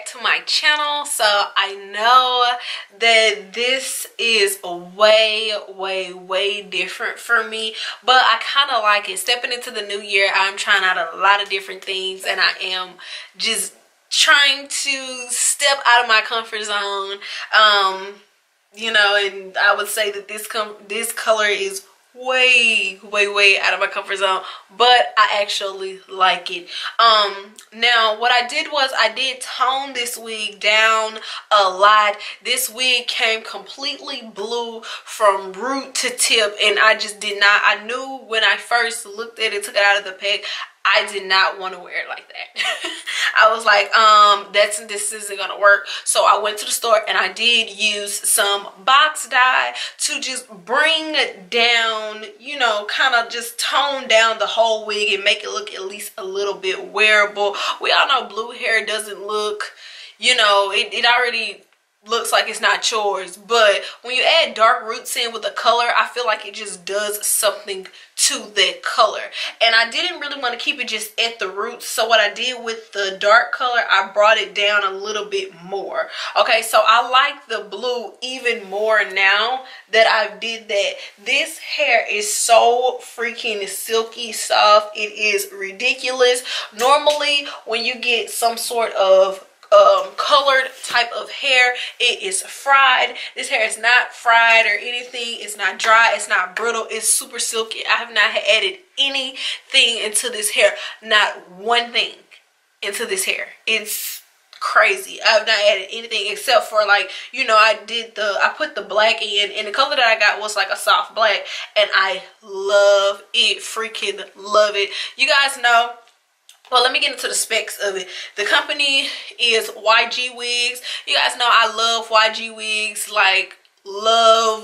back to my channel. So I know that this is way different for me, but I kind of like it. Stepping into the new year, I'm trying out a lot of different things, and I am just trying to step out of my comfort zone. You know, and I would say that this color is way out of my comfort zone, but I actually like it. Now what I did was I did tone this wig down a lot. This wig came completely blue from root to tip, and I just did not, I knew when I first looked at it, took it out of the pack, I did not want to wear it like that. I was like, this isn't gonna work. So I went to the store and I did use some box dye to just bring down, you know, kind of just tone down the whole wig and make it look at least a little bit wearable. We all know blue hair doesn't look, you know, it already looks like it's not yours, but when you add dark roots in with the color, I feel like it just does something to that color. And I didn't really want to keep it just at the roots, so what I did with the dark color, I brought it down a little bit more. Okay, so I like the blue even more now that I did that. This hair is so freaking silky soft, it is ridiculous. Normally when you get some sort of colored type of hair, it is fried. This hair is not fried or anything. It's not dry, it's not brittle, it's super silky. I have not added anything into this hair, not one thing into this hair. It's crazy. I have not added anything except for, like, you know, I put the black in, and the color that I got was like a soft black, and I love it, freaking love it. You guys know, well, let me get into the specs of it. The company is YGwigs. You guys know I love YGwigs, like love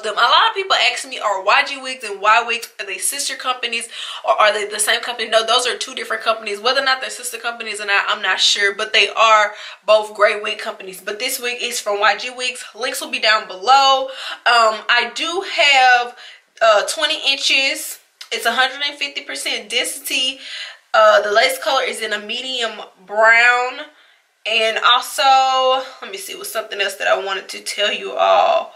them. A lot of people ask me, are YGwigs and YWigs, are they sister companies or are they the same company? No, those are two different companies. Whether or not they're sister companies or not, I'm not sure, but they are both great wig companies. But this wig is from YGwigs. Links will be down below. I do have 20 inches. It's 150% density. The lace color is in a medium brown, and also let me see, what's something else that I wanted to tell you all.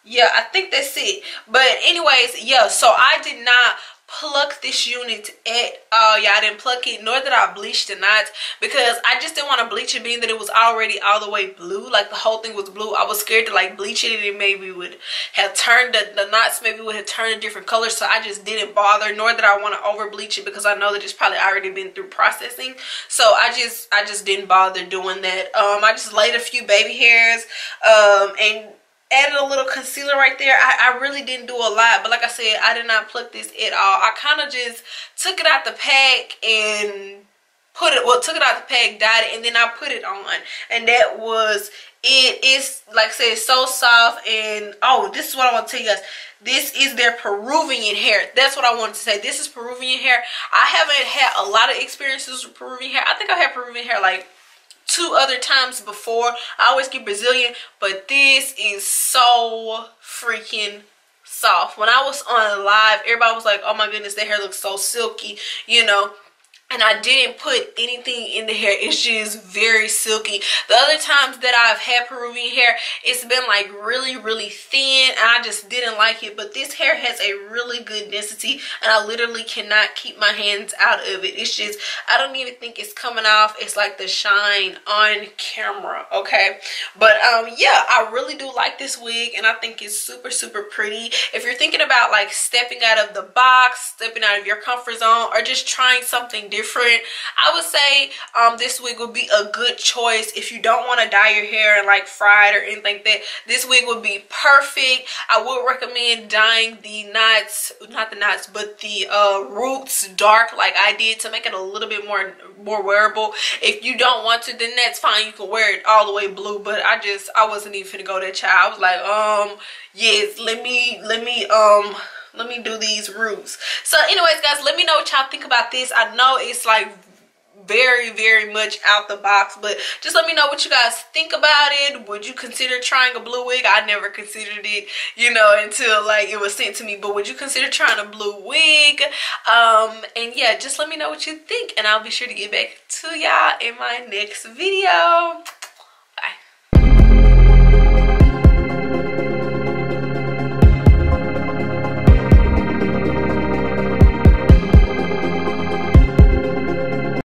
Yeah, I think that's it. But anyways, yeah, so I did not pluck this unit at all. Yeah, I didn't pluck it, nor did I bleach the knots, because I just didn't want to bleach it, being that it was already all the way blue. Like, the whole thing was blue. I was scared to like bleach it and it maybe would have turned, the knots maybe would have turned a different color, so I just didn't bother, nor did I want to over bleach it, because I know that it's probably already been through processing. So I just didn't bother doing that. I just laid a few baby hairs and added a little concealer right there. I really didn't do a lot, but like I said, I did not pluck this at all. I kind of just took it out the pack and took it out the pack, dyed it, and then I put it on, and that was it. It's, like I said, so soft. And oh, this is what I want to tell you guys. This is their Peruvian hair. That's what I wanted to say. This is Peruvian hair. I haven't had a lot of experiences with Peruvian hair. I think I had Peruvian hair like 2 other times before. I always get Brazilian, but this is so freaking soft. When I was on live, everybody was like, oh my goodness, that hair looks so silky, you know. And I didn't put anything in the hair. It's just very silky. The other times that I've had Peruvian hair, it's been like really thin, and I just didn't like it. But this hair has a really good density, and I literally cannot keep my hands out of it. It's just, I don't even think it's coming off. It's like the shine on camera, okay? But yeah, I really do like this wig, and I think it's super pretty. If you're thinking about like stepping out of the box, stepping out of your comfort zone, or just trying something different, I would say this wig would be a good choice. If you don't want to dye your hair and like fry it or anything like that, this wig would be perfect. I would recommend dyeing the knots, not the knots, but the roots dark like I did, to make it a little bit more wearable. If you don't want to, then that's fine. You can wear it all the way blue, but I wasn't even finna go that child. I was like, yes, let me do these roots. So anyways, guys, let me know what y'all think about this. I know it's like very much out the box. But just let me know what you guys think about it. Would you consider trying a blue wig? I never considered it, you know, until like it was sent to me. But would you consider trying a blue wig? And yeah, just let me know what you think, and I'll be sure to get back to y'all in my next video.